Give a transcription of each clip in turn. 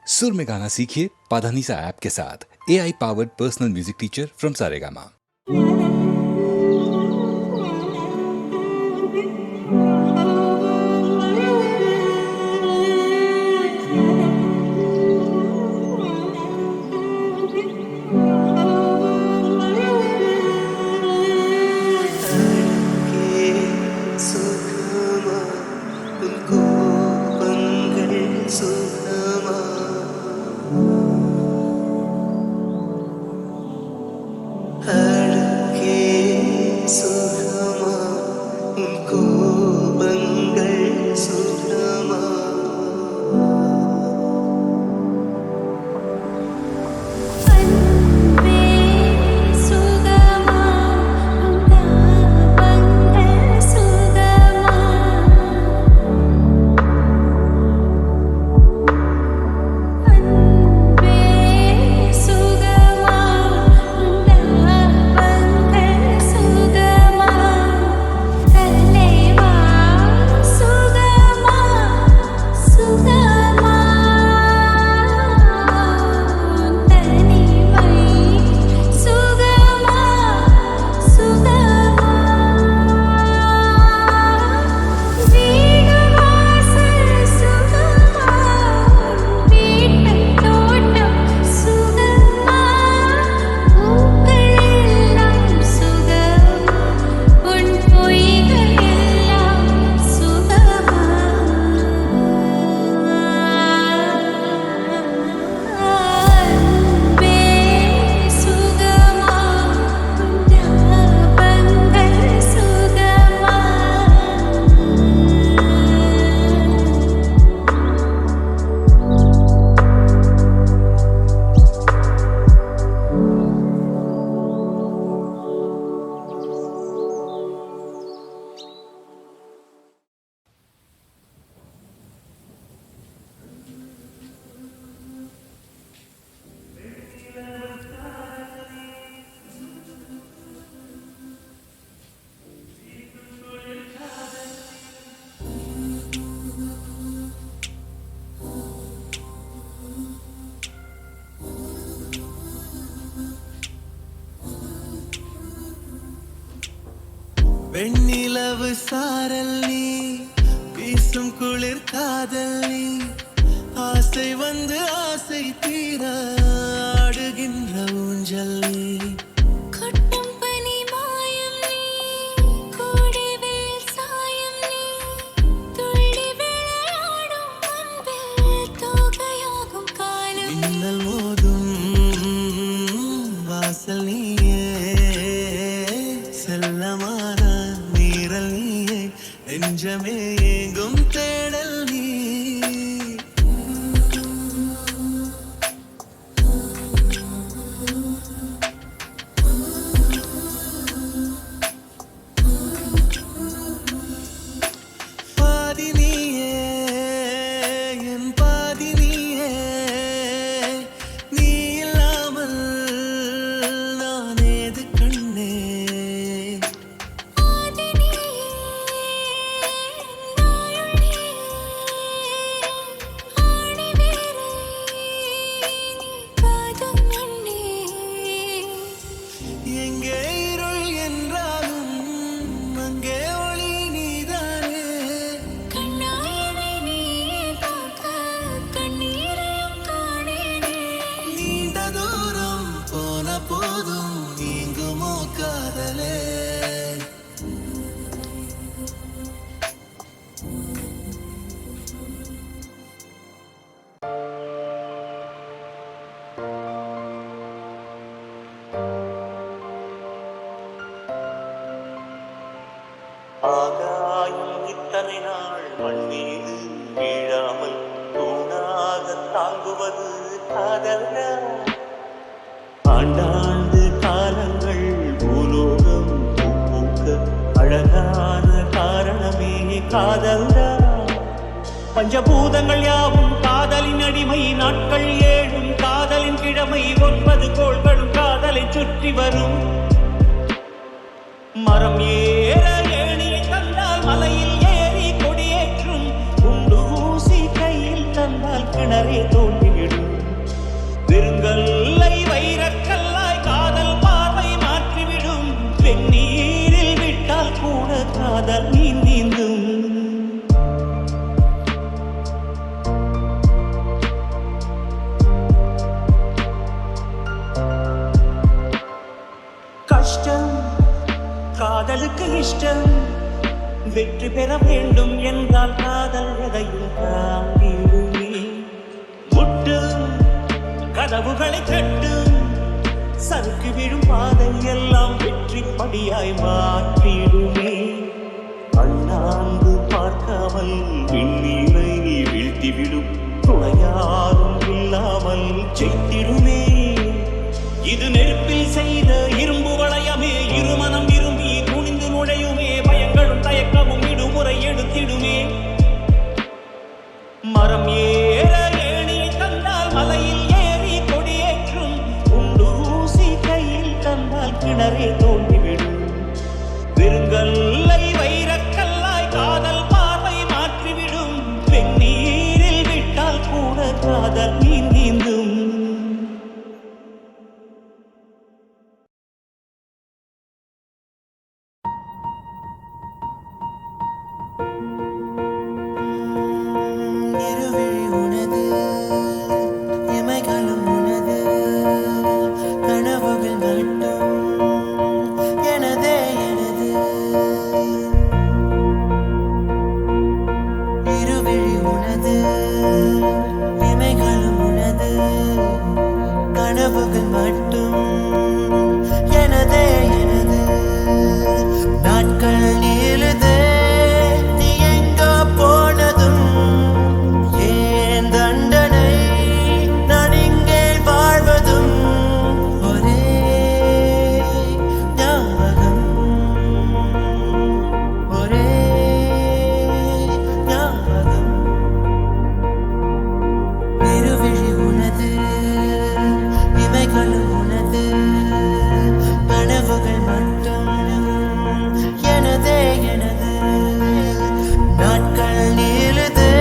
सुर में गाना सीखिए पाधानीसा ऐप के साथ। AI powered personal music teacher from Saregama. வெண்ணிலவு சாரல் நீ வீசும் குளிர் காதல் நீ ஆசை வந்து ஆசை தீர ஆடுகின்ற ஊஞ்சல் நீ கொட்டும் பனி மாயம் நீ கோடிவேல் சாயம் நீ துள்ளி விளையாடும் அன்பில் தோகையாகும் காலம் மின்னல் மோதும் வாசல் நீயே செல்லமான நீரல் நீயே நெஞ்சமே எங்கும் தேடல் நீ பாதி நீயே என் பாதி நீயே நீ இல்லாமல் நான் ஏது கண்ணே ஆதி நீயே நாயுள் நீயே ஆணி வேரை நீ காதும் கண்ணே எங்கே இருள் என்றாலும் அங்கே ஒளி நீதானே கண்ணாயனை நீயே காக்க கண்ணீரையும் காணேனே நீண்ட தூரம் போன போதும் நீங்குமோ காதலே ஆகாயம் இத்தனை நாள் மண் மீது வீழாமல் தூணாக தாங்குவது காதல்னா? ஆண்டாண்டு காலங்கள் பூலோகம் பூக்க அழகான காரணமே காதல்னா? பஞ்சபூதங்கள் யாவும் காதலின் அடிமை, நாட்கள் ஏழும் காதலின் கிழமை, 9 கோள்களும் காதலை சுற்றி வரும். மரம் ஏற ஏணியை தந்தால் மலையில் ஏறி கொடியேற்றும், குண்டு ஊசி கையில் தந்தால் கிணறே தோண்டிவிடும். வெற்றி பெற வேண்டும் என்றால் காதல் எதையும் தாங்கிடுமே. முட்டு கதவுகளை தட்டும் சறுக்கு விழும் பாதை எல்லாம் வெற்றி படியாய் மாற்றிடுமே. அண்ணாந்து பார்க்காமல் விண்ணீரை வீழ்த்திவிடும் துணையாரும் இல்லாமல் செய்திடுமே. இது நெருப்பில் செய்த இரும்பு வளையமே, இருமனம் விரும்பி துணிந்து நுழையுமே. பயங்களும் தயக்கமும் விடுமுறை எடுத்திடுமே. மரம் ஏற ஏணியை தந்தால் மலையில் ஏறி கொடியேற்றும். குண்டூசி கையில் தந்தால் கிணறே தோண்டிவிடும். வெறுங்கல்லை வைரக்கல்லாய் காதல் பார்வை மாற்றிவிடும். வெந்நீரில் விட்டால் கூட காதல் நீந்தும். இருவிழி உனது, இமைகளும் உனது, கனவுகள் மட்டும் எனதே எனது. இருவிழி உனது, இமைகளும் உனது, கனவுகள் மட்டும் எனதே எனது. நாட்கள் நீளுதே, நீ எங்கோ போனதும் ஏன் தண்டனை, நான் இங்கே வாழ்வதும் ஒரே ஞாபகம், ஒரே ஞாபகம். இருவிழி உனது, இமைகளும் உனது, கனவுகள் மட்டும் எனதே எனது. நாட்கள் நீளுதே,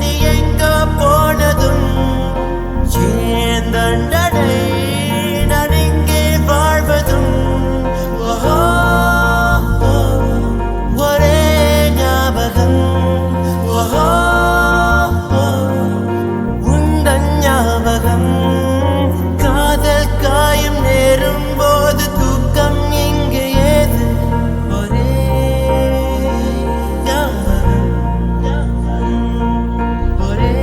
நீ எங்கோ போனதும் ஏன் தண்டனை, நான் இங்கே வாழ்வதும் ஓஹோ, ஒரே ஞாபகம், ஓஹோ, உந்தன் ஞாபகம். காதல் காயம் நேரும் போது தூக்கம் இங்கே ஏது, ஒரே ஞாபகம், ஒரே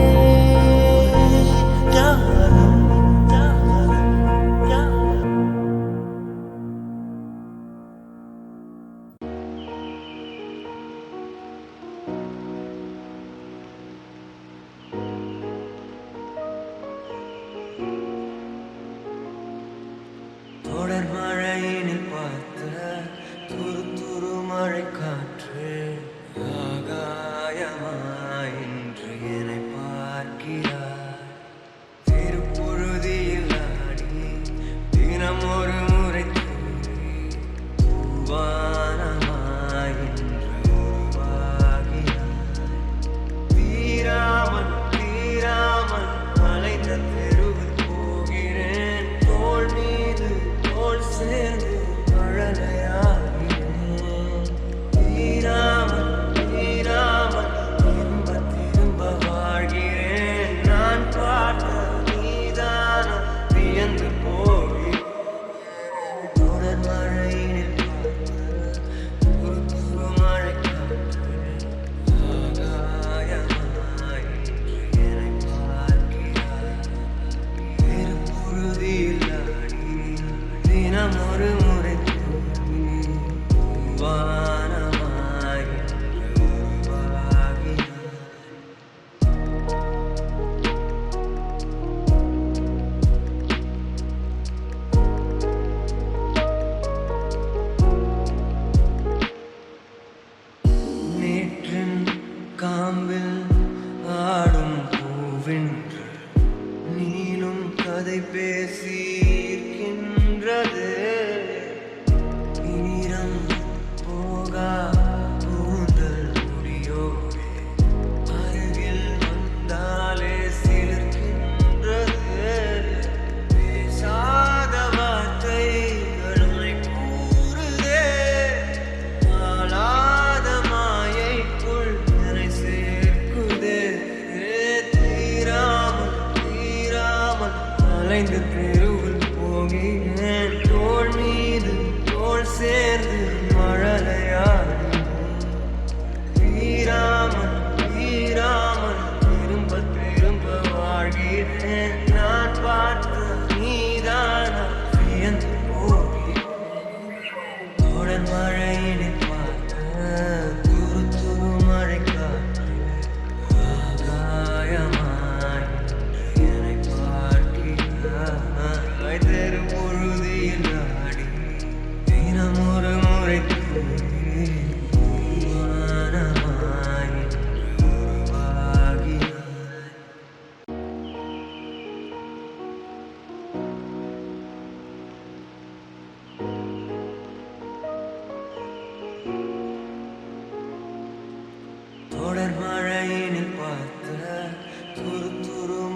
ஞாபகம், ஞாபகம். தொடர் மழையினில் பார்த்த துரு துரு மழை காற்று ஆகாயமாய் இன்று என்னை பார்க்கிறார். திருப்புழுதியில் ஆடி தினம் ஒரு முறை தூவி வானமாய் இன்று உருவாகிறார். தீராமல் தீராமல் அலைந்த தெருவில் போகிறேன். தோள் மீது தோள் சேர்ந்து அழலையாகிறேன். தீராமல் தீராமல் திரும்ப திரும்ப வாழ்கிறேன். நான் பார்த்த நீதான வியந்து போகிறேன். தொடர் மழையினில் துரு துரு மழை காற்று ஆகாயமாய் இன்று என்னை பார்க்கிறார். திருப்புழுதியில் ஆடி தினம் ஒரு முறை தூவி வானமாய் இன்று உருவாகிறார். நேற்றின் காம்பில் ஆடும் பூவென்று நீளும் கதை பேசி இருக்கின்றது. ஈரம் போகா கூந்தல் முடியோடு அருகில் வந்தாலே சிலிர்க்கின்றது. பேசாத வார்த்தைகள் உன்னை கூறுதே. ஆளாத மாயைக்குள் என்னை சேர்க்குதே. தீராமல் தீராமல் அலைந்து தெருவில் போகிறேன். தோள் மீது தோள் சேர்ந்து மழலையாகிறேன்.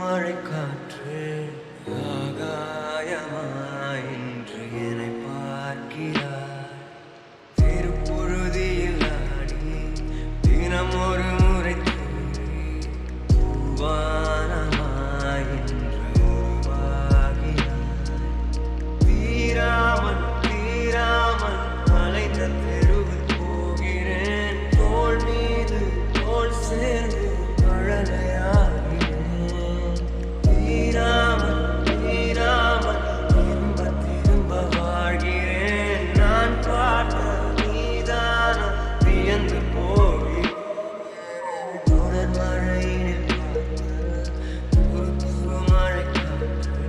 மழை காற்று ஆகாயமாய் இன்று என்னை பார்க்கிறார். திருப்புழுதியில் ஆடி தினம் ஒரு முறை தூவி வானமாய் இன்று உருவாகினார். தீராமல் தீராமல் அலைந்த தெருவில் போகிறேன். தோள் மீது தோள் சேர்ந்து மழலையாகிறேன். தீராமல் தீராமல் திரும்ப திரும்ப வாழ்கிறேன். நான் பார்த்த நீதான வியந்து போகிறேன். தொடர் மழையினில் துரு துரு மழை காற்று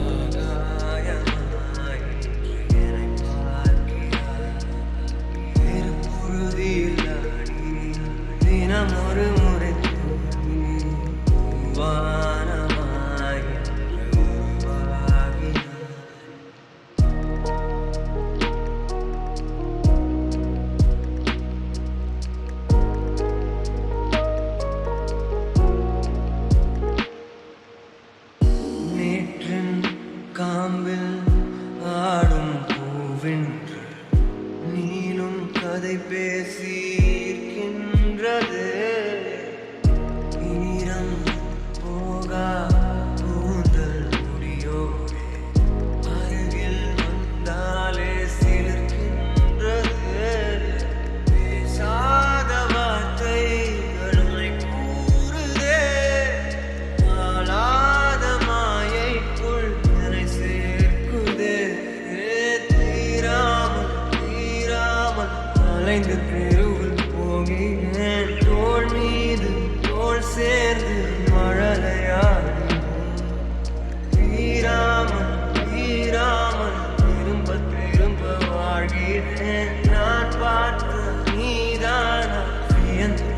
ஆகாயமாய் இன்று என்னை பார்க்கிறார். திருப்புழுதியில் ஆடி தினம் ஒரு முறை தூவி வானமாய் இன்று உருவாகினார். நேற்றின் காம்பில் ஆடும் பூவென்று நீளும் கதை பேசி இருக்கின்றது. ஈரம் போகா கூந்தல் முடியோடு அருகில் வந்தாலே சிலிர்க்கின்றது. பேசாத வார்த்தைகளை கூறுதே. ஆளாத மாயைக்குள் என்னை சேர்க்குதே. தீராமல் தீராமல் அலைந்து தெருவில் போகிறேன். தோள் மீது தோள் சேர்ந்து மழலையாகிறேன். தீராமல் தீராமல் திரும்ப திரும்ப வாழ்கிறேன். நான் பார்த்த நீதான வியந்து